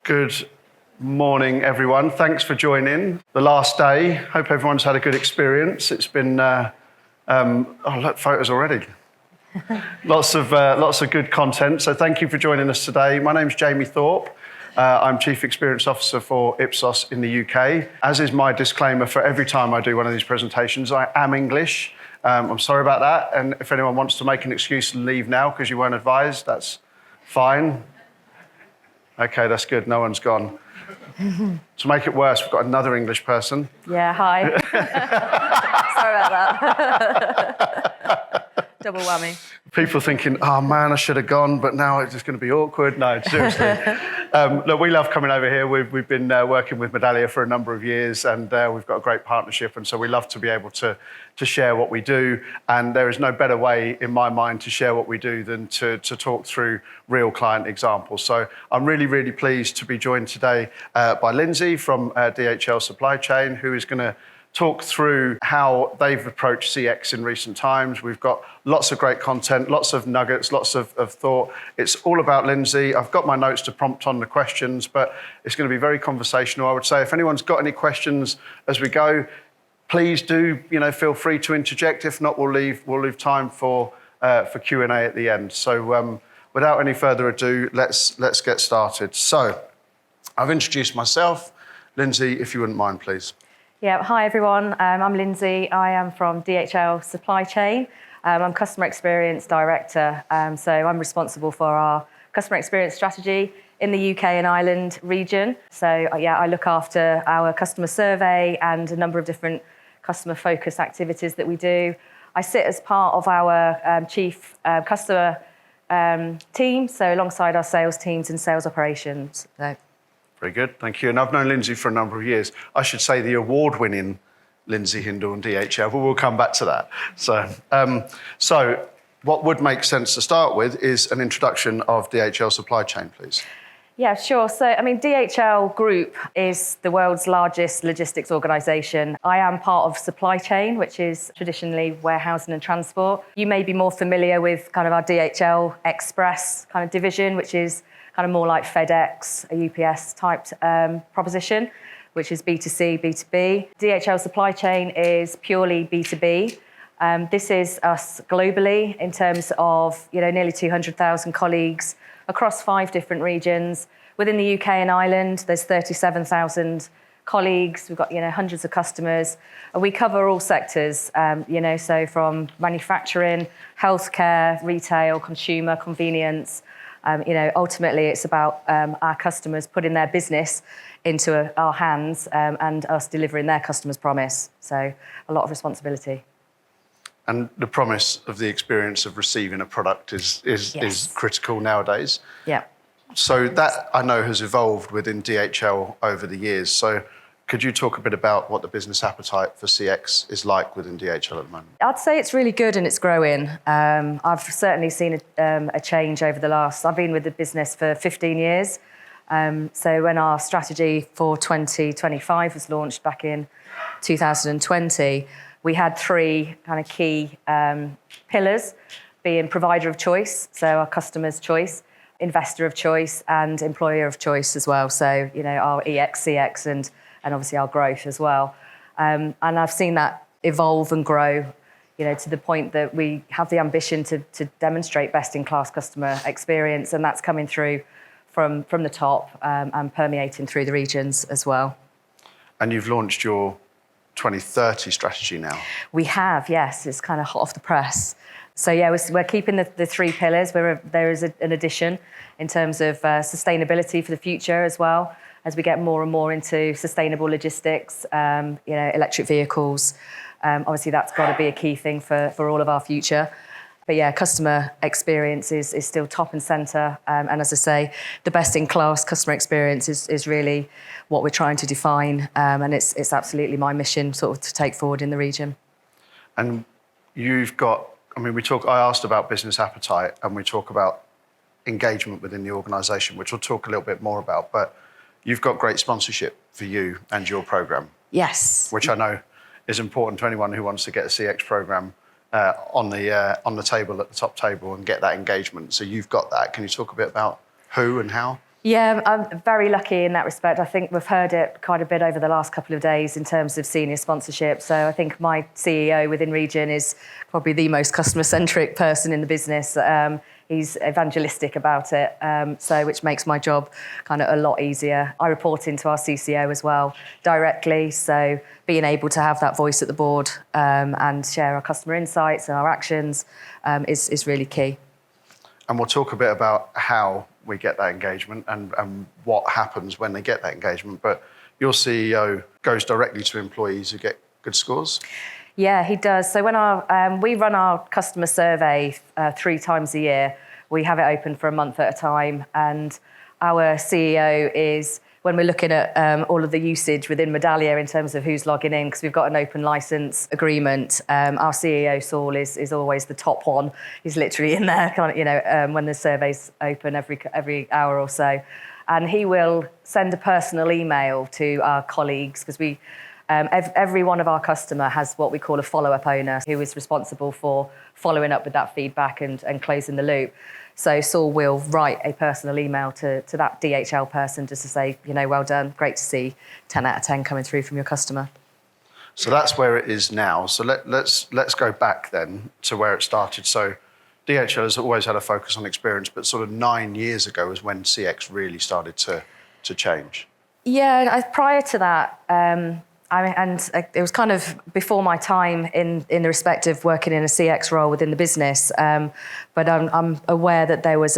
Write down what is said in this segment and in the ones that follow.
Good morning, everyone. Thanks for joining. The last day. Hope everyone's had a good experience. It's been, look, photos already. Lots of good content. So thank you for joining us today. My name's Jamie Thorpe. I'm Chief Experience Officer for Ipsos in the UK. As is my disclaimer for every time I do one of these presentations, I am English. I'm sorry about that. And if anyone wants to make an excuse and leave now because you weren't advised, that's fine. Okay, that's good. No one's gone. To make it worse, we've got another English person. Yeah, hi. Sorry about that. Double whammy. People thinking, oh man, I should have gone, but now it's just going to be awkward. No, seriously. Look, we love coming over here. We've been working with Medallia for a number of years, and we've got a great partnership, and so we love to be able to share what we do. And there is no better way, in my mind, to share what we do than to talk through real client examples. So I'm really, really pleased to be joined today by Linzi from DHL Supply Chain, who is going to talk through how they've approached CX in recent times. We've got lots of great content, lots of nuggets, lots of thought. It's all about Linzi. I've got my notes to prompt on the questions, but it's going to be very conversational. I would say if anyone's got any questions as we go, please do, feel free to interject. If not, we'll leave time for Q&A at the end. So without any further ado, let's get started. So I've introduced myself. Linzi, if you wouldn't mind, please. Yeah, hi everyone. I'm Linzi. I am from DHL Supply Chain. I'm Customer Experience Director, so I'm responsible for our customer experience strategy in the UK and Ireland region. So I look after our customer survey and a number of different customer focused activities that we do. I sit as part of our chief customer team, so alongside our sales teams and sales operations. So. Very good, thank you. And I've known Linzi for a number of years. I should say the award-winning Linzi, Hindle and DHL, but we'll come back to that. So what would make sense to start with is an introduction of DHL Supply Chain, please. Yeah, sure. So, DHL Group is the world's largest logistics organisation. I am part of Supply Chain, which is traditionally warehousing and transport. You may be more familiar with kind of our DHL Express kind of division, which is kind of more like FedEx, a UPS type proposition, which is B2C, B2B. DHL Supply Chain is purely B2B. This is us globally in terms of nearly 200,000 colleagues across 5 different regions. Within the UK and Ireland, there's 37,000 colleagues. We've got hundreds of customers. And we cover all sectors, so from manufacturing, healthcare, retail, consumer, convenience. Ultimately, it's about our customers putting their business into our hands and us delivering their customers' promise. So a lot of responsibility. And the promise of the experience of receiving a product is critical nowadays. Yeah. So that, I know, has evolved within DHL over the years. So could you talk a bit about what the business appetite for CX is like within DHL at the moment? I'd say it's really good and it's growing. I've certainly seen a change over the last... I've been with the business for 15 years. So when our strategy for 2025 was launched back in 2020, we had 3 kind of key pillars, being provider of choice, so our customer's choice, investor of choice, and employer of choice as well. So, our EX, CX, and obviously our growth as well. And I've seen that evolve and grow, to the point that we have the ambition to demonstrate best-in-class customer experience, and that's coming through from the top and permeating through the regions as well. And you've launched your 2030 strategy now. We have, yes. It's kind of hot off the press. So we're keeping the 3 pillars. There is an addition in terms of sustainability for the future as well, as we get more and more into sustainable logistics, electric vehicles. Obviously, that's got to be a key thing for all of our future. But customer experience is still top and centre. And as I say, the best-in-class customer experience is really what we're trying to define. And it's absolutely my mission sort of to take forward in the region. And you've got, I asked about business appetite and we talk about engagement within the organisation, which we'll talk a little bit more about. But you've got great sponsorship for you and your programme. Yes. Which I know is important to anyone who wants to get a CX programme on the table, at the top table, and get that engagement. So you've got that. Can you talk a bit about who and how? Yeah, I'm very lucky in that respect. I think we've heard it quite a bit over the last couple of days in terms of senior sponsorship. So I think my CEO within Region is probably the most customer-centric person in the business. He's evangelistic about it, so which makes my job kind of a lot easier. I report into our CCO as well directly, so being able to have that voice at the board and share our customer insights and our actions is really key. And we'll talk a bit about how we get that engagement and what happens when they get that engagement. But your CEO goes directly to employees who get good scores? Yeah, he does. So when we run our customer survey 3 times a year, we have it open for a month at a time. And our CEO is, when we're looking at all of the usage within Medallia in terms of who's logging in, because we've got an open license agreement, our CEO, Saul, is always the top one. He's literally in there, when the survey's open every hour or so. And he will send a personal email to our colleagues, because every one of our customer has what we call a follow-up owner who is responsible for following up with that feedback and closing the loop. So Saul will write a personal email to that DHL person just to say, well done, great to see 10 out of 10 coming through from your customer. So that's where it is now. So let's go back then to where it started. So DHL has always had a focus on experience, but sort of 9 years ago was when CX really started to change. Yeah, prior to that, it was kind of before my time in the respect of working in a CX role within the business. But I'm aware that there was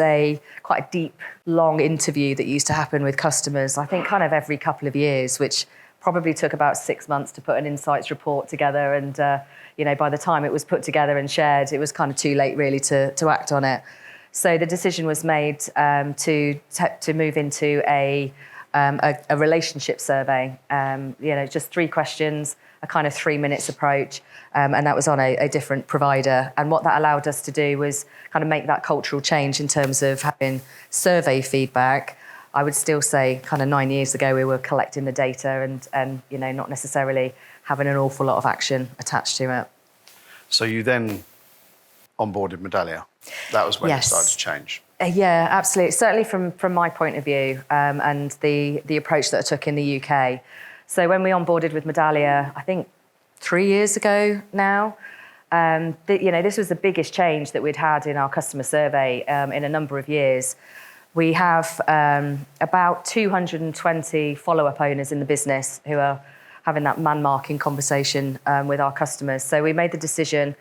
quite a deep, long interview that used to happen with customers, I think kind of every couple of years, which probably took about 6 months to put an insights report together. And, by the time it was put together and shared, it was kind of too late really to act on it. So the decision was made to move into a relationship survey, just 3 questions, a kind of 3 minutes approach, and that was on a different provider. And what that allowed us to do was kind of make that cultural change in terms of having survey feedback. I would still say kind of 9 years ago, we were collecting the data and not necessarily having an awful lot of action attached to it. So you then onboarded Medallia. That was when Yes. it started to change. Yeah, absolutely. Certainly from my point of view, and the approach that I took in the UK. So when we onboarded with Medallia, I think 3 years ago now, this was the biggest change that we'd had in our customer survey in a number of years. We have about 220 follow-up owners in the business who are having that man-marking conversation with our customers. So we made the decision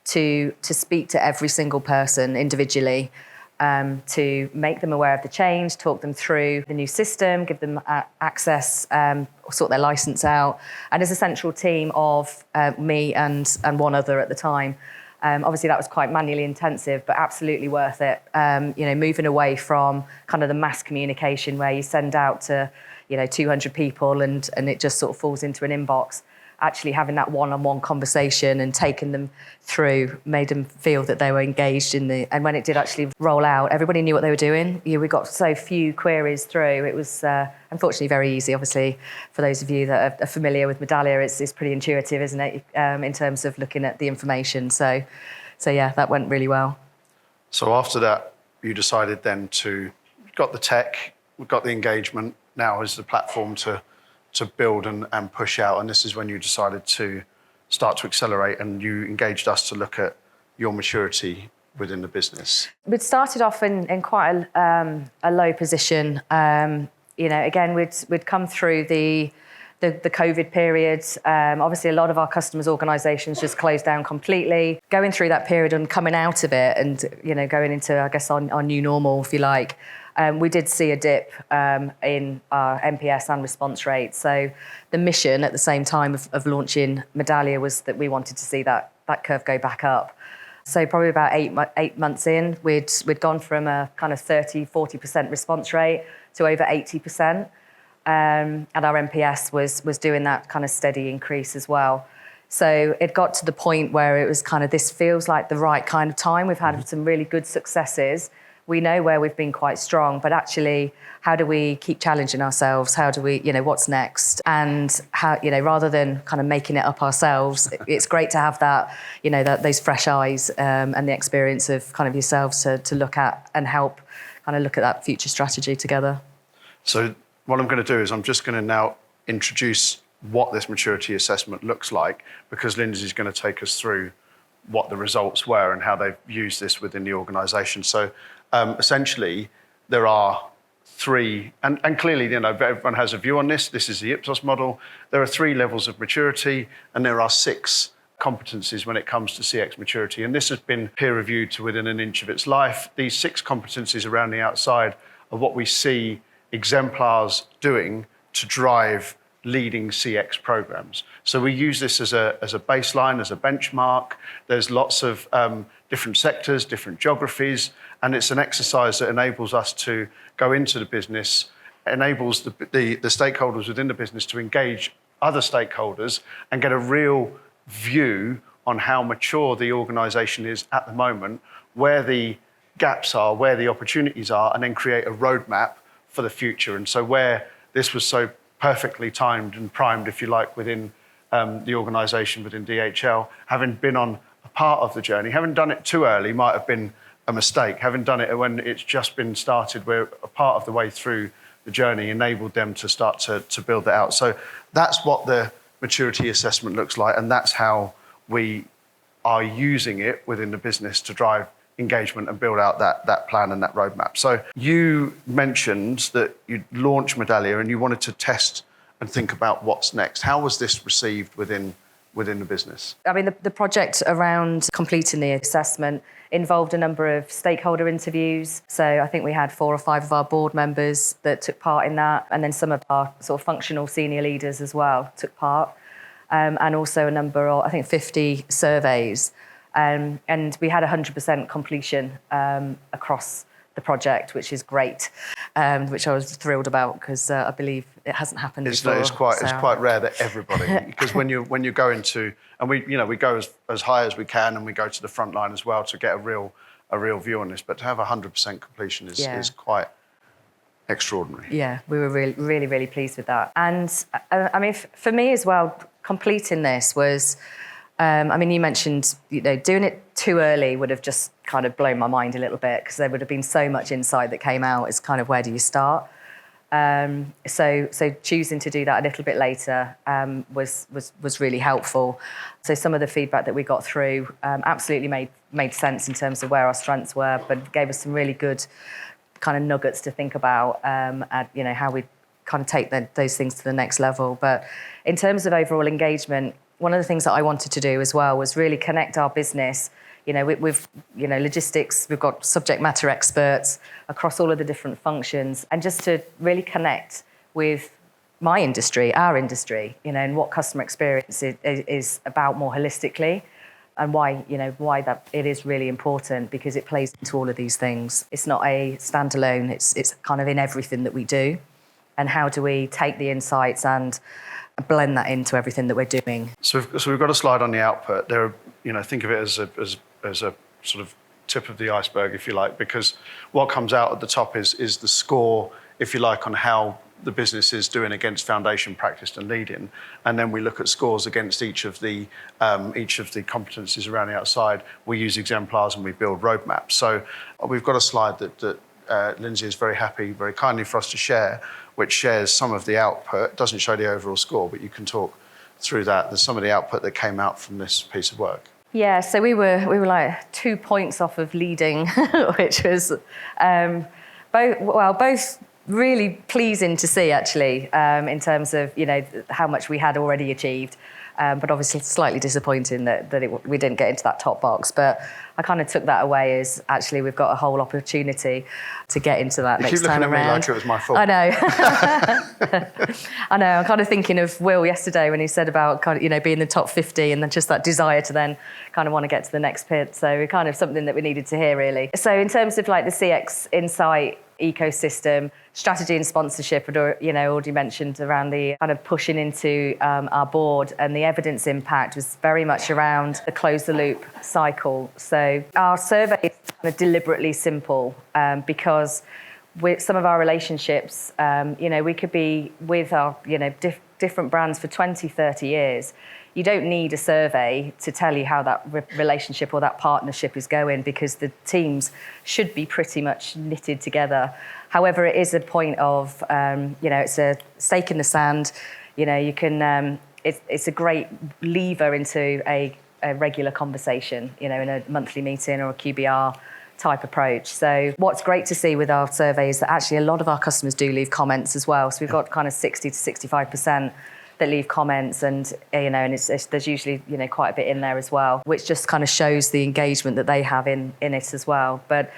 to speak to every single person individually, to make them aware of the change, talk them through the new system, give them access, sort their license out. And as a central team of me and one other at the time, obviously that was quite manually intensive, but absolutely worth it. Moving away from kind of the mass communication where you send out to 200 people and it just sort of falls into an inbox. Actually having that one-on-one conversation and taking them through made them feel that they were engaged and when it did actually roll out, everybody knew what they were doing. We got so few queries through. It was unfortunately very easy, obviously, for those of you that are familiar with Medallia. It's pretty intuitive, isn't it, in terms of looking at the information. So yeah, that went really well. So after that, you decided then we've got the tech, we've got the engagement, now is the platform to build and push out. And this is when you decided to start to accelerate and you engaged us to look at your maturity within the business. We'd started off in quite a low position. Again, we'd come through the COVID period. Obviously, a lot of our customers' organisations just closed down completely. Going through that period and coming out of it and, going into, I guess, our new normal, if you like, we did see a dip in our NPS and response rate. So the mission at the same time of launching Medallia was that we wanted to see that curve go back up. So probably about 8 months in, we'd gone from a kind of 30-40% response rate to over 80%. And our NPS was doing that kind of steady increase as well. So it got to the point where it was kind of, this feels like the right kind of time. We've had some really good successes. We know where we've been quite strong, but actually, how do we keep challenging ourselves? How do we, what's next? And how, rather than kind of making it up ourselves, it's great to have that, those fresh eyes and the experience of kind of yourselves to look at and help kind of look at that future strategy together. So what I'm going to do is I'm just going to now introduce what this maturity assessment looks like, because Linzi is going to take us through what the results were and how they've used this within the organisation. So essentially, there are three, and clearly, you know, everyone has a view on this. This is the Ipsos model. There are 3 levels of maturity, and there are 6 competencies when it comes to CX maturity. And this has been peer reviewed to within an inch of its life. These 6 competencies around the outside are what we see exemplars doing to drive leading CX programs. So we use this as a baseline, as a benchmark. There's lots of different sectors, different geographies, and it's an exercise that enables us to go into the business, enables the stakeholders within the business to engage other stakeholders and get a real view on how mature the organisation is at the moment, where the gaps are, where the opportunities are, and then create a roadmap for the future. And so where this was so perfectly timed and primed, if you like, within the organisation, within DHL, having been on a part of the journey, having done it too early might have been a mistake. Having done it when it's just been started, we're a part of the way through the journey, enabled them to start to build that out. So that's what the maturity assessment looks like, and that's how we are using it within the business to drive engagement and build out that plan and that roadmap. So you mentioned that you launched Medallia and you wanted to test and think about what's next. How was this received within the business? I mean, the project around completing the assessment involved a number of stakeholder interviews. So I think we had 4 or 5 of our board members that took part in that, and then some of our sort of functional senior leaders as well took part, and also a number of, I think, 50 surveys. And we had 100% completion across the project, which is great, which I was thrilled about, because I believe it hasn't happened before. It's quite rare that everybody, because when you go into, and we go as high as we can, and we go to the front line as well to get a real view on this. But to have 100% completion is quite extraordinary. Yeah, we were really, really pleased with that. And I mean, for me as well, completing this was. I mean, you mentioned, doing it too early would have just kind of blown my mind a little bit, because there would have been so much insight that came out. It's kind of, where do you start? So choosing to do that a little bit later was really helpful. So some of the feedback that we got through absolutely made sense in terms of where our strengths were, but gave us some really good kind of nuggets to think about, how we kind of take those things to the next level. But in terms of overall engagement, one of the things that I wanted to do as well was really connect our business. With logistics, we've got subject matter experts across all of the different functions, and just to really connect with my industry, our industry, and what customer experience is about more holistically, and why that it is really important, because it plays into all of these things. It's not a standalone, it's kind of in everything that we do. And how do we take the insights and blend that into everything that we're doing? So we've got a slide on the output. There, think of it as a sort of tip of the iceberg, if you like, because what comes out at the top is the score, if you like, on how the business is doing against foundation, practice, and leading. And then we look at scores against each of the competencies around the outside. We use exemplars and we build roadmaps. So we've got a slide that Linzi is very happy, very kindly for us to share, which shares some of the output. It doesn't show the overall score, but you can talk through that. There's some of the output that came out from this piece of work. Yeah, so we were like 2 points off of leading, which was both really pleasing to see, actually, in terms of how much we had already achieved. But obviously slightly disappointing that we didn't get into that top box. But I kind of took that away as, actually, we've got a whole opportunity to get into that next time around. You keep looking at me like it was my fault. I know. I know. I'm kind of thinking of Will yesterday when he said about kind of, being in the top 50, and then just that desire to then kind of want to get to the next pit. So kind of something that we needed to hear, really. So in terms of like the CX Insight ecosystem, strategy and sponsorship, already mentioned around the kind of pushing into our board, and the evidence impact was very much around the close the loop cycle. So our survey is kind of deliberately simple because with some of our relationships, we could be with our, different brands for 20, 30 years. You don't need a survey to tell you how that relationship or that partnership is going, because the teams should be pretty much knitted together. However, it is a point of, it's a stake in the sand. You can, it's a great lever into a regular conversation, in a monthly meeting or a QBR type approach. So what's great to see with our survey is that actually a lot of our customers do leave comments as well. So we've got kind of 60 to 65% that leave comments, and there's usually quite a bit in there as well, which just kind of shows the engagement that they have in it as well. But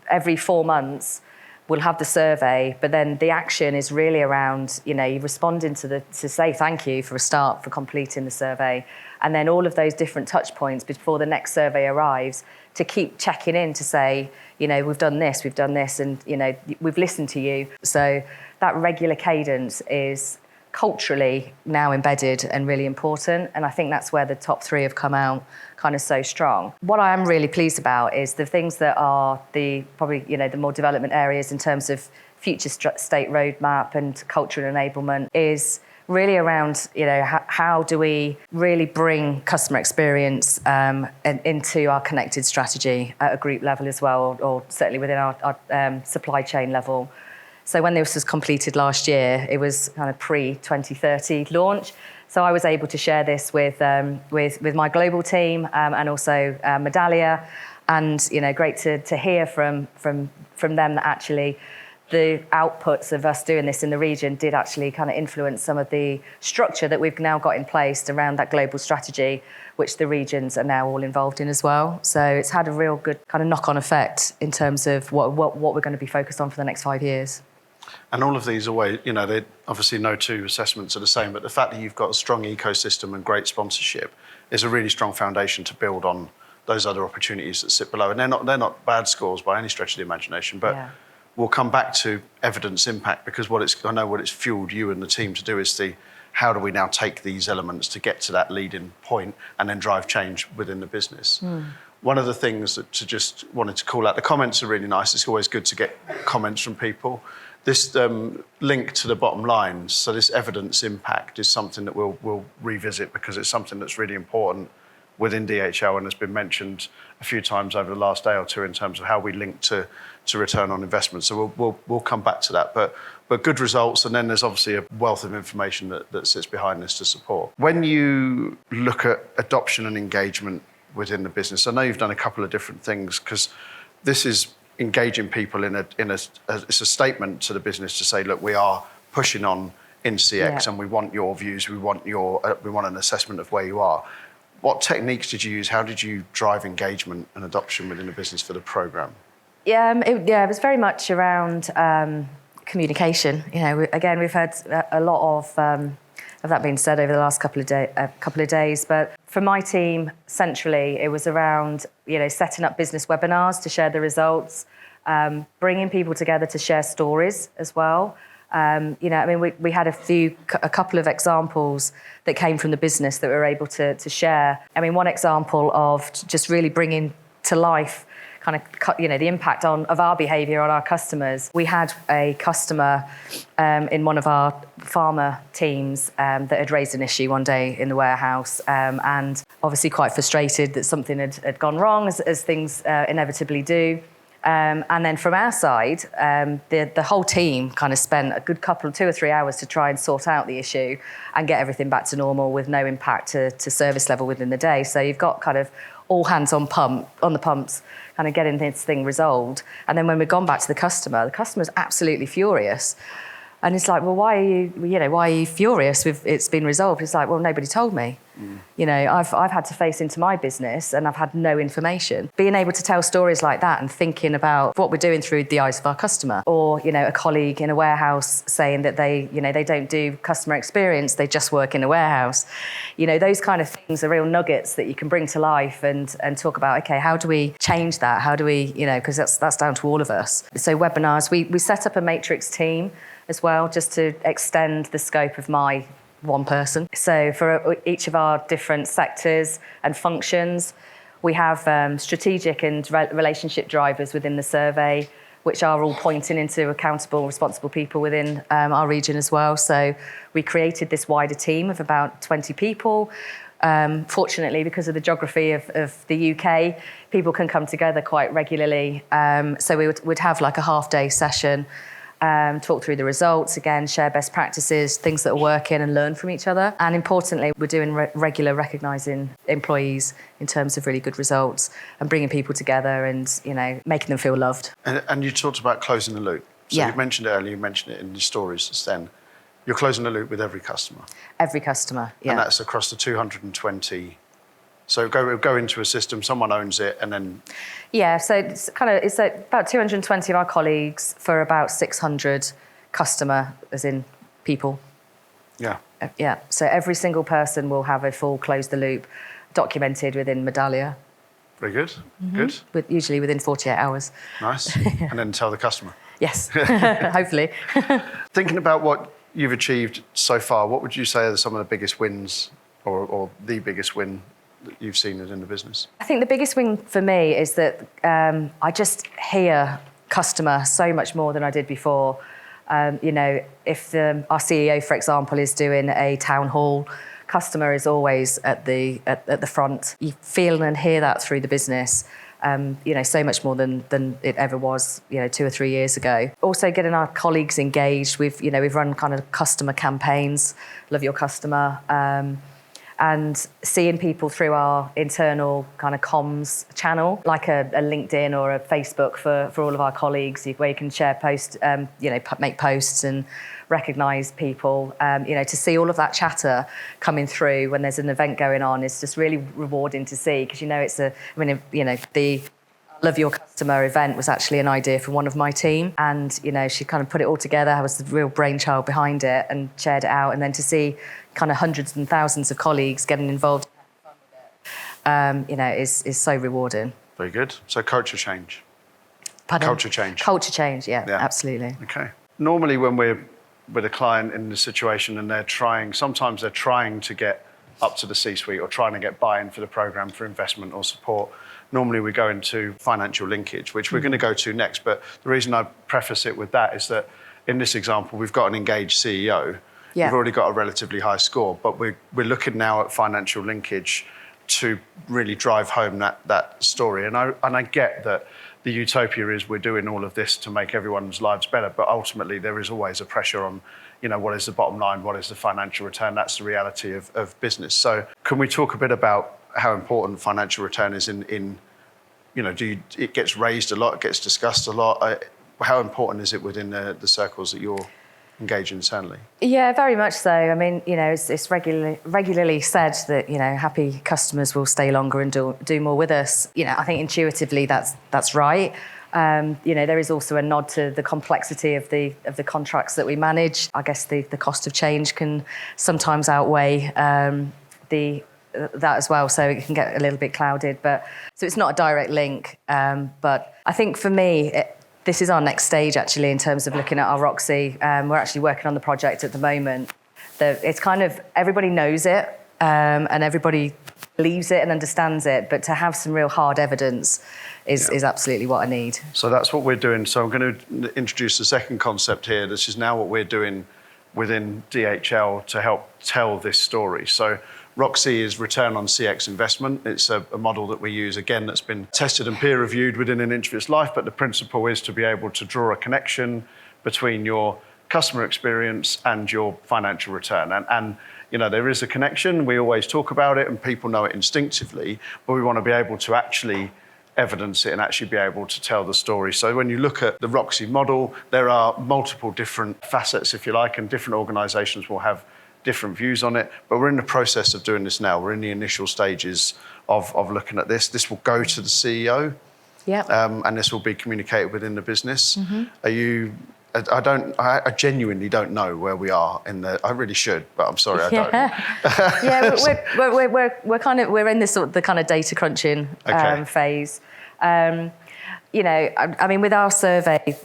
every 4 months we'll have the survey, but then the action is really around responding to say thank you for a start for completing the survey, and then all of those different touch points before the next survey arrives, to keep checking in to say we've done this, and we've listened to you. So that regular cadence is culturally now embedded and really important, and I think that's where the top 3 have come out kind of so strong. What I am really pleased about is the things that are the more development areas in terms of future state roadmap and cultural enablement is really around how do we really bring customer experience into our connected strategy at a group level as well, or certainly within our supply chain level. So when this was completed last year, it was kind of pre-2030 launch. So I was able to share this with my global team and also Medallia, and great to hear from them that actually the outputs of us doing this in the region did actually kind of influence some of the structure that we've now got in place around that global strategy, which the regions are now all involved in as well. So it's had a real good kind of knock-on effect in terms of what we're going to be focused on for the next 5 years. And all of these always, they obviously no 2 assessments are the same, but the fact that you've got a strong ecosystem and great sponsorship is a really strong foundation to build on those other opportunities that sit below. And they're not bad scores by any stretch of the imagination, but we'll come back to evidence impact, because I know what it's fueled you and the team to do is how do we now take these elements to get to that leading point and then drive change within the business. One of the things that just wanted to call out, the comments are really nice. It's always good to get comments from people. This link to the bottom line, so this evidence impact is something that we'll revisit, because it's something that's really important within DHL and has been mentioned a few times over the last day or 2 in terms of how we link to return on investment. So we'll come back to that. But good results, and then there's obviously a wealth of information that sits behind this to support. When you look at adoption and engagement within the business, I know you've done a couple of different things, because this is engaging people it's a statement to the business to say, look, we are pushing on in CX and we want your views, we want an assessment of where you are. What techniques did you use? How did you drive engagement and adoption within the business for the programme? It was very much around communication. Again, we've had a lot of that being said over the last couple of days. But for my team, centrally, it was around setting up business webinars to share the results, bringing people together to share stories as well. We had a couple of examples that came from the business that we were able to share. One example of just really bringing to life the impact of our behaviour on our customers. We had a customer in one of our pharma teams that had raised an issue one day in the warehouse, and obviously quite frustrated that something had gone wrong, as things inevitably do. And then from our side, the whole team kind of spent a good 2 or 3 hours to try and sort out the issue and get everything back to normal with no impact to service level within the day. So you've got kind of all hands on the pumps, kind of getting this thing resolved. And then when we've gone back to the customer's absolutely furious. And it's like, well, why are you furious? It's been resolved. It's like, well, nobody told me. I've had to face into my business and I've had no information. Being able to tell stories like that and thinking about what we're doing through the eyes of our customer, or a colleague in a warehouse saying that they don't do customer experience, they just work in a warehouse. Those kind of things are real nuggets that you can bring to life and talk about. Okay, how do we change that? How do we, because that's down to all of us. So webinars, we set up a matrix team as well, just to extend the scope of my one person. So for each of our different sectors and functions, we have strategic and relationship drivers within the survey. which are all pointing into accountable, responsible people within our region as well. So we created this wider team of about 20 people. Fortunately, because of the geography of the UK, people can come together quite regularly. So we'd have like a half-day session, talk through the results, again, share best practices, things that are working and learn from each other. And importantly, we're doing regular recognising employees in terms of really good results and bringing people together and, making them feel loved. And you talked about closing the loop. So Yeah. you mentioned it earlier, you mentioned it in your stories just then. You're closing the loop with every customer. Every customer, yeah. And that's across the 220. So go into a system, someone owns it, and then... Yeah, so it's about 220 of our colleagues for about 600 customer, as in people. Yeah. Yeah, so every single person will have a full close the loop documented within Medallia. Very good. Good. Usually within 48 hours. Nice. And then tell the customer. Yes, hopefully. Thinking about what you've achieved so far, what would you say are some of the biggest wins or the biggest win that you've seen in the business? I think the biggest win for me is that I just hear customer so much more than I did before. If our CEO, for example, is doing a town hall, customer is always at the front. You feel and hear that through the business. So much more than it ever was, 2 or 3 years ago. Also getting our colleagues engaged. We've run kind of customer campaigns, Love Your Customer, and seeing people through our internal kind of comms channel, like a LinkedIn or a Facebook for all of our colleagues, where you can share posts, make posts and recognise people. To see all of that chatter coming through when there's an event going on is just really rewarding to see, because the Love Your Customer event was actually an idea from one of my team, and she kind of put it all together. I was the real brainchild behind it and shared it out, and then to see kind of hundreds and thousands of colleagues getting involved, is so rewarding. Very good. So culture change. Pardon? Culture change. Culture change, yeah. Absolutely. Okay. Normally when we're with a client in this situation and sometimes they're trying to get up to the C-suite or trying to get buy-in for the program for investment or support, normally we go into financial linkage, which we're going to go to next. But the reason I preface it with that is that in this example, we've got an engaged CEO. Yeah. We've already got a relatively high score, but we're looking now at financial linkage to really drive home that story. And I get that the utopia is we're doing all of this to make everyone's lives better, but ultimately there is always a pressure on, what is the bottom line, what is the financial return? That's the reality of business. So can we talk a bit about how important financial return is it gets raised a lot, it gets discussed a lot. How important is it within the circles that you're engaged internally? Yeah, very much so. I mean, it's regularly said that, happy customers will stay longer and do more with us. I think intuitively that's right. There is also a nod to the complexity of the contracts that we manage. I guess the cost of change can sometimes outweigh that as well, so it can get a little bit clouded. So it's not a direct link. But I think for me, this is our next stage, actually, in terms of looking at our ROCE. We're actually working on the project at the moment. It's kind of, everybody knows it and everybody believes it and understands it, but to have some real hard evidence is absolutely what I need. So that's what we're doing. So I'm going to introduce the second concept here. This is now what we're doing within DHL to help tell this story. So ROCE is return on CX investment. It's a model that we use, again, that's been tested and peer reviewed within an inch of its life, but the principle is to be able to draw a connection between your customer experience and your financial return. And there is a connection. We always talk about it and people know it instinctively, but we want to be able to actually evidence it and actually be able to tell the story. So when you look at the ROCE model, there are multiple different facets, if you like, and different organisations will have different views on it, but we're in the process of doing this now. We're in the initial stages of looking at this. This will go to the CEO, and this will be communicated within the business. Mm-hmm. I genuinely don't know where we are I really should, but I'm sorry, I don't. We're in this sort of the kind of data crunching phase. With our survey,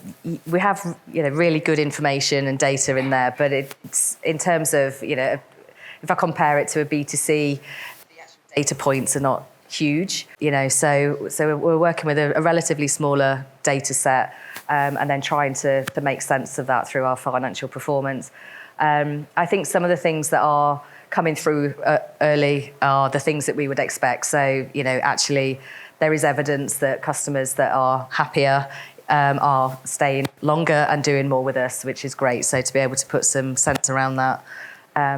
we have, really good information and data in there, but it's in terms of, if I compare it to a B2C, the actual data points are not huge, so we're working with a relatively smaller data set, and then trying to make sense of that through our financial performance. I think some of the things that are coming through early are the things that we would expect. So, actually there is evidence that customers that are happier are staying longer and doing more with us, which is great. So to be able to put some sense around that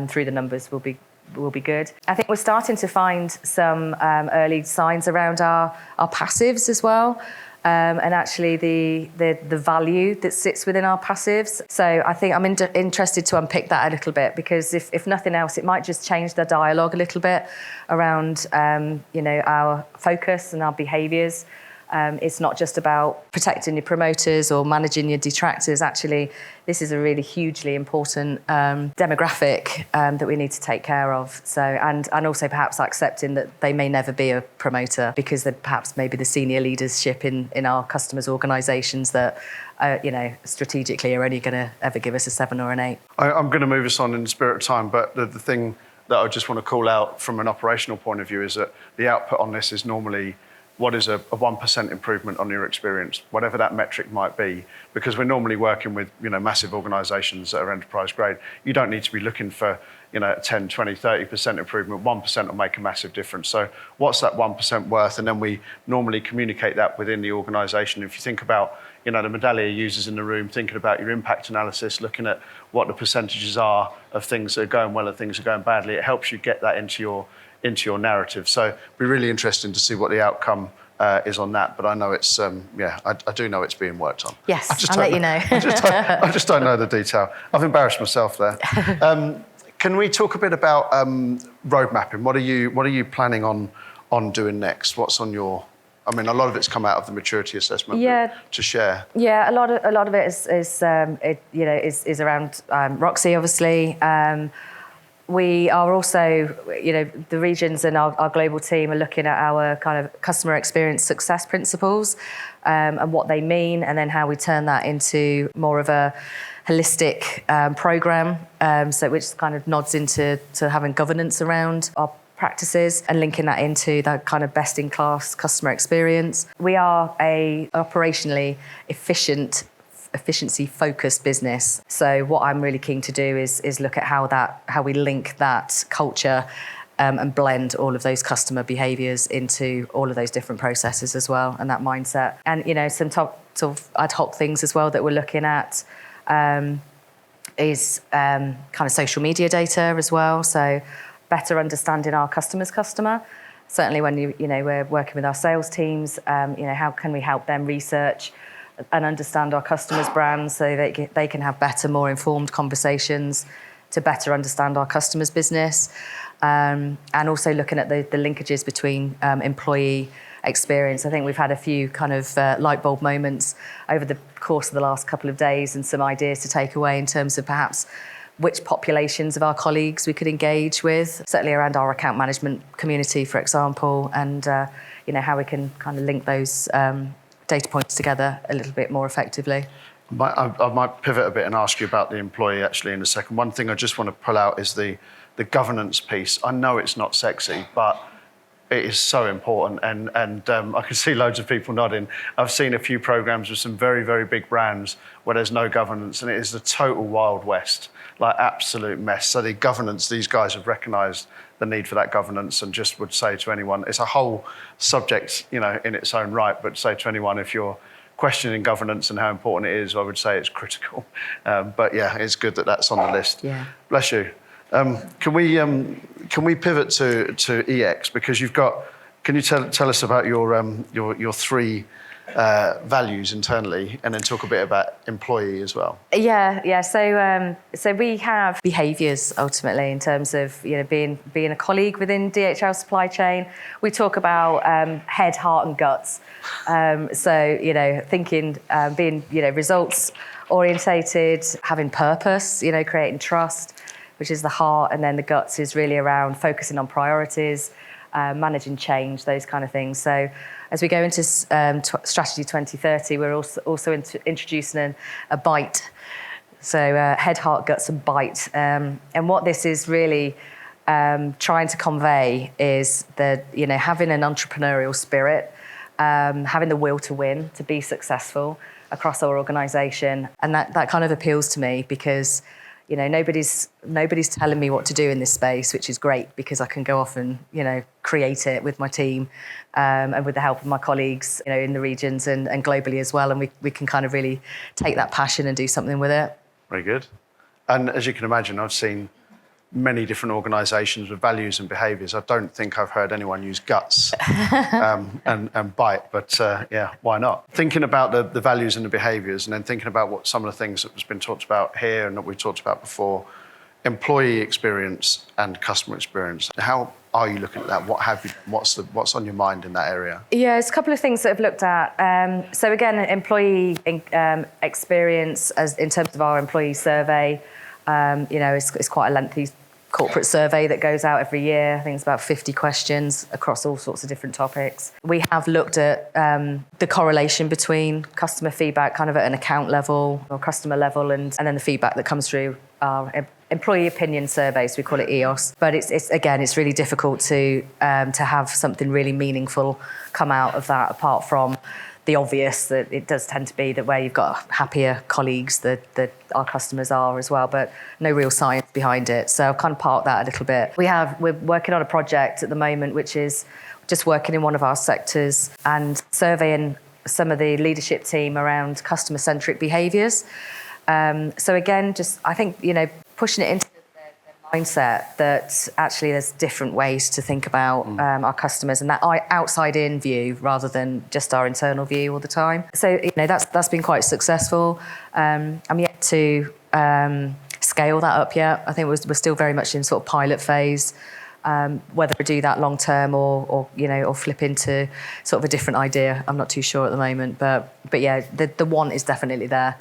through the numbers will be good. I think we're starting to find some early signs around our passives as well. And actually the value that sits within our passives. So I think I'm interested to unpick that a little bit, because if nothing else, it might just change the dialogue a little bit around our focus and our behaviours. It's not just about protecting your promoters or managing your detractors. Actually, this is a really hugely important demographic that we need to take care of. So, and also perhaps accepting that they may never be a promoter, because they're perhaps maybe the senior leadership in our customers' organisations that, strategically are only going to ever give us a 7 or an 8. I'm going to move us on in the spirit of time, but the thing that I just want to call out from an operational point of view is that the output on this is normally what is a 1% improvement on your experience, whatever that metric might be, because we're normally working with massive organisations that are enterprise grade. You don't need to be looking for 10, 20, 30% improvement. 1% will make a massive difference. So what's that 1% worth? And then we normally communicate that within the organisation. If you think about the Medallia users in the room, thinking about your impact analysis, looking at what the percentages are of things that are going well and things that are going badly, it helps you get that into your narrative. So it'll be really interesting to see what the outcome is on that. But I know it's, I do know it's being worked on. Yes, I'll let you know. I just don't know the detail. I've embarrassed myself there. Can we talk a bit about road mapping? What are you planning on doing next? What's on your... I mean, a lot of it's come out of the maturity assessment. Yeah. To share. Yeah, a lot of it is around Roxy, obviously. We are also, the regions and our global team are looking at our kind of customer experience success principles and what they mean, and then how we turn that into more of a holistic program, which kind of nods into having governance around our practices and linking that into that kind of best-in-class customer experience. We are a operationally efficiency-focused business. So what I'm really keen to do is look at how we link that culture and blend all of those customer behaviours into all of those different processes as well, and that mindset. And some top sort of ad hoc things as well that we're looking at is kind of social media data as well. So better understanding our customer's customer. Certainly when we're working with our sales teams, how can we help them research and understand our customers' brands so they can have better, more informed conversations to better understand our customers' business. And also looking at the linkages between employee experience. I think we've had a few kind of light bulb moments over the course of the last couple of days, and some ideas to take away in terms of perhaps which populations of our colleagues we could engage with, certainly around our account management community, for example, and how we can kind of link those data points together a little bit more effectively. I might pivot a bit and ask you about the employee actually in a second. One thing I just want to pull out is the governance piece. I know it's not sexy, but it is so important, and I can see loads of people nodding. I've seen a few programs with some very, very big brands where there's no governance, and it is the total Wild West, like absolute mess. So the governance, these guys have recognised the need for that governance, and just would say to anyone, it's a whole subject, in its own right, but say to anyone, if you're questioning governance and how important it is, I would say it's critical. But yeah, it's good that that's on the list. Yeah. Bless you. Can we pivot to EX, because you've got? Can you tell us about your three values internally, and then talk a bit about employee as well? Yeah. So we have behaviours ultimately in terms of being a colleague within DHL Supply Chain. We talk about head, heart, and guts. So thinking, being results orientated, having purpose, creating trust, which is the heart, and then the guts is really around focusing on priorities, managing change, those kind of things. So as we go into Strategy 2030, we're also introducing a bite. So head, heart, guts, and bite. And what this is really trying to convey is that, having an entrepreneurial spirit, having the will to win, to be successful across our organisation. And that kind of appeals to me because, nobody's telling me what to do in this space, which is great because I can go off and, create it with my team and with the help of my colleagues, in the regions and globally as well. And we can kind of really take that passion and do something with it. Very good. And as you can imagine, I've seen many different organisations with values and behaviours. I don't think I've heard anyone use guts and bite, but why not? Thinking about the values and the behaviours, and then thinking about what some of the things that has been talked about here and that we've talked about before, employee experience and customer experience. How are you looking at that? What's on your mind in that area? Yeah, it's a couple of things that I've looked at. So again, employee experience as in terms of our employee survey, it's quite a lengthy corporate survey that goes out every year. I think it's about 50 questions across all sorts of different topics. We have looked at the correlation between customer feedback kind of at an account level or customer level and then the feedback that comes through our employee opinion surveys, we call it EOS. But it's really difficult to have something really meaningful come out of that apart from the obvious that it does tend to be that where you've got happier colleagues that our customers are as well, but no real science behind it. So I've kind of parked that a little bit. We're working on a project at the moment, which is just working in one of our sectors and surveying some of the leadership team around customer-centric behaviours. So again, I think, pushing it into the mindset that actually there's different ways to think about our customers and that outside-in view rather than just our internal view all the time. So, that's been quite successful. I'm yet to scale that up yet. I think we're still very much in sort of pilot phase. Whether we do that long term or flip into sort of a different idea, I'm not too sure at the moment. But yeah, the want is definitely there.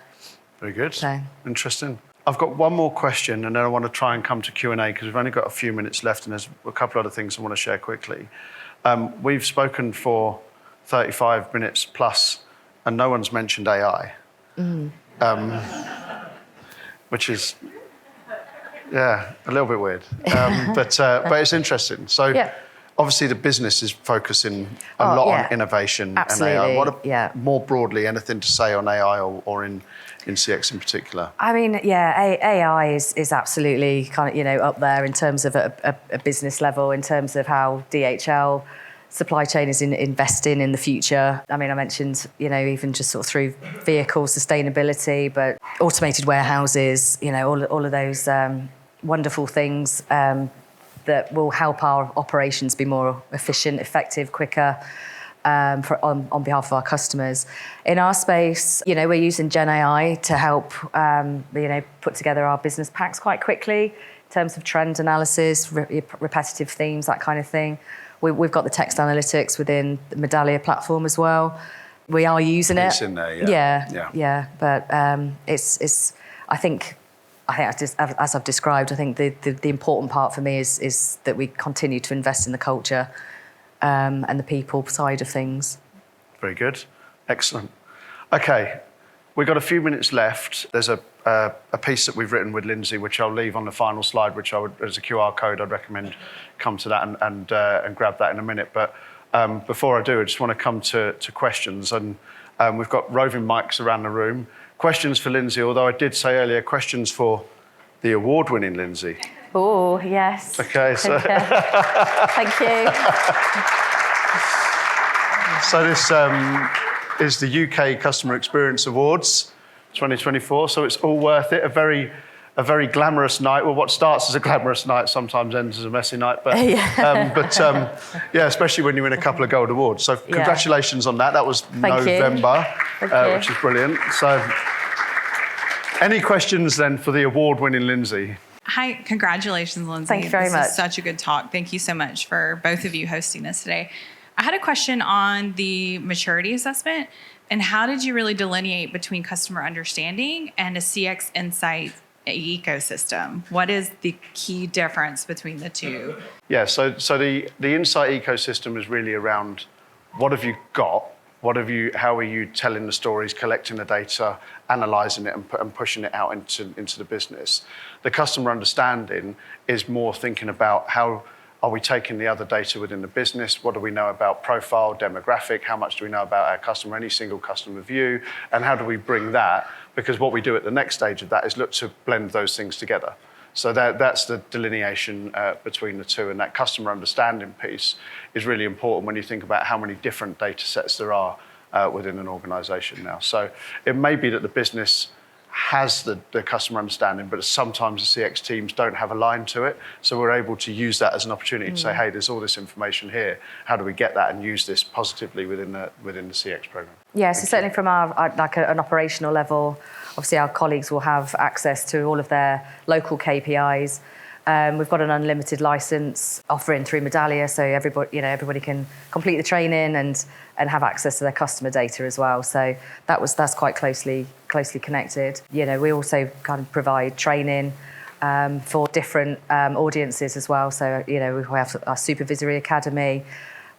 Very good. So. Interesting. I've got one more question and then I want to try and come to Q&A because we've only got a few minutes left and there's a couple other things I want to share quickly. We've spoken for 35 minutes plus and no one's mentioned AI, which is, a little bit weird, but it's interesting. So obviously the business is focusing a lot on innovation. Absolutely. And AI. More broadly, anything to say on AI or in CX in particular? I mean, AI is absolutely kind of, up there in terms of a business level, in terms of how DHL Supply Chain is investing in the future. I mean, I mentioned, even just sort of through vehicle sustainability, but automated warehouses, all of those wonderful things that will help our operations be more efficient, effective, quicker. On behalf of our customers. In our space, we're using Gen AI to help, put together our business packs quite quickly in terms of trend analysis, repetitive themes, that kind of thing. We've got the text analytics within the Medallia platform as well. We are using it. It's in there, yeah. But I think as I've described, I think the important part for me is that we continue to invest in the culture. And the people side of things. Very good. Excellent. Okay, we've got a few minutes left. There's a piece that we've written with Linzi, which I'll leave on the final slide, which as a QR code, I'd recommend come to that and grab that in a minute. But before I do, I just want to come to questions. And we've got roving mics around the room. Questions for Linzi, although I did say earlier, questions for the award-winning Linzi. Oh, yes. Okay, so... Thank you. So this is the UK Customer Experience Awards 2024, so it's all worth it. A very glamorous night. Well, what starts as a glamorous night sometimes ends as a messy night, but especially when you win a couple of gold awards. So congratulations on that. That was November, which is brilliant. So any questions then for the award-winning Linzi? Hi, congratulations, Linzi. Thank you very much. This is such a good talk. Thank you so much for both of you hosting this today. I had a question on the maturity assessment and how did you really delineate between customer understanding and a CX insight ecosystem? What is the key difference between the two? Yeah, so the insight ecosystem is really around what have you got How are you telling the stories, collecting the data, analysing it and pushing it out into the business? The customer understanding is more thinking about how are we taking the other data within the business? What do we know about profile, demographic? How much do we know about our customer, any single customer view? And how do we bring that? Because what we do at the next stage of that is look to blend those things together. So that's the delineation between the two. And that customer understanding piece is really important when you think about how many different data sets there are within an organisation now. So it may be that the business has the customer understanding, but sometimes the CX teams don't have a line to it. So we're able to use that as an opportunity to say, hey, there's all this information here. How do we get that and use this positively within the CX program? Yeah, so certainly from an operational level, obviously our colleagues will have access to all of their local KPIs. We've got an unlimited license offering through Medallia, so everybody can complete the training and have access to their customer data as well. So that's quite closely connected. We also kind of provide training for different audiences as well. So we have our supervisory academy.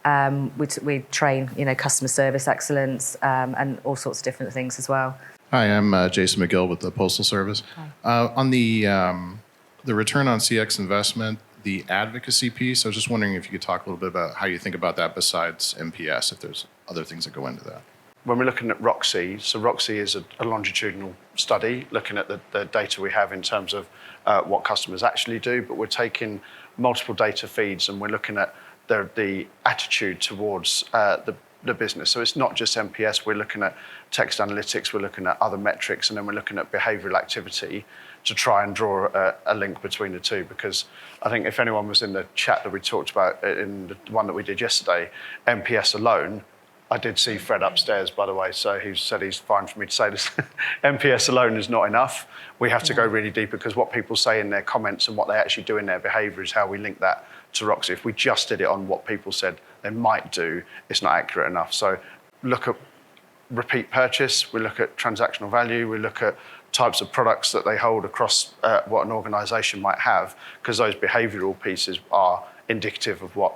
We train customer service excellence and all sorts of different things as well. Hi, I'm Jason McGill with the Postal Service. On the return on CX investment, the advocacy piece, I was just wondering if you could talk a little bit about how you think about that besides NPS, if there's other things that go into that. When we're looking at ROXY, so ROXY is a longitudinal study looking at the data we have in terms of what customers actually do, but we're taking multiple data feeds and we're looking at the attitude towards the business. So it's not just NPS, we're looking at text analytics, we're looking at other metrics, and then we're looking at behavioural activity to try and draw a link between the two. Because I think if anyone was in the chat that we talked about, in the one that we did yesterday, NPS alone, I did see Fred upstairs, by the way, so he said he's fine for me to say this. NPS alone is not enough. We have to go really deep because what people say in their comments and what they actually do in their behaviour is how we link that to ROXY. If we just did it on what people said they might do, it's not accurate enough. So look at repeat purchase, we look at transactional value, we look at types of products that they hold across what an organisation might have, because those behavioural pieces are indicative of what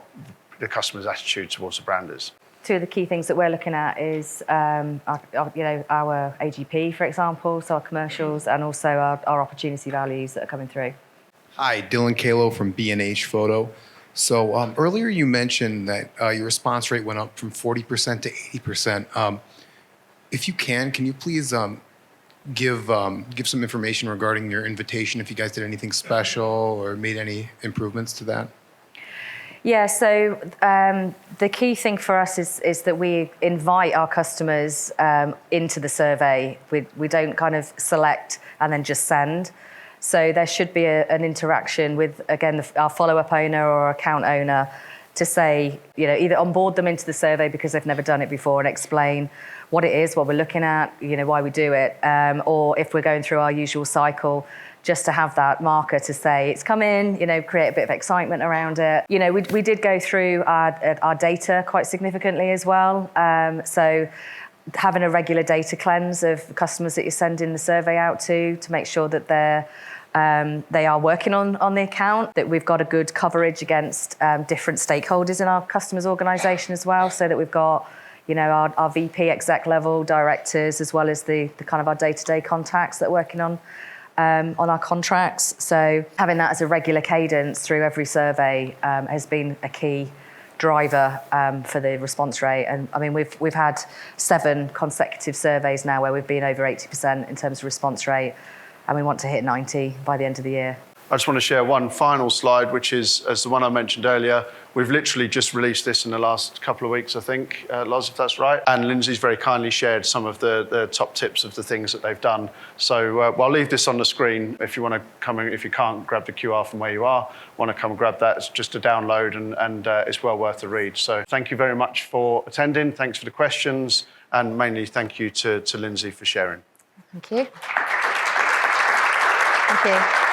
the customer's attitude towards the brand is. Two of the key things that we're looking at is our AGP, for example, so our commercials, and also our opportunity values that are coming through. Hi, Dylan Kalo from B&H Photo. So earlier you mentioned that your response rate went up from 40% to 80%. If you can you please give some information regarding your invitation, if you guys did anything special or made any improvements to that? Yeah, so the key thing for us is that we invite our customers into the survey. We don't kind of select and then just send. So there should be an interaction with, again, our follow-up owner or account owner to say, either onboard them into the survey because they've never done it before and explain what it is, what we're looking at, why we do it, or if we're going through our usual cycle, just to have that marker to say it's come in, create a bit of excitement around it. We did go through our data quite significantly as well. So having a regular data cleanse of customers that you're sending the survey out to make sure that they are working on the account, that we've got a good coverage against different stakeholders in our customers' organisation as well, so that we've got our VP exec level directors as well as the kind of our day-to-day contacts that are working on our contracts. So having that as a regular cadence through every survey has been a key driver for the response rate. And I mean, we've had 7 consecutive surveys now where we've been over 80% in terms of response rate, and we want to hit 90 by the end of the year. I just want to share one final slide, which is, as the one I mentioned earlier, we've literally just released this in the last couple of weeks, I think, Loz, if that's right. And Linzi's very kindly shared some of the top tips of the things that they've done. So I'll leave this on the screen. If you want to come in, if you can't grab the QR from where you are, want to come and grab that, it's just a download and it's well worth the read. So thank you very much for attending. Thanks for the questions. And mainly thank you to Linzi for sharing. Thank you. Thank you.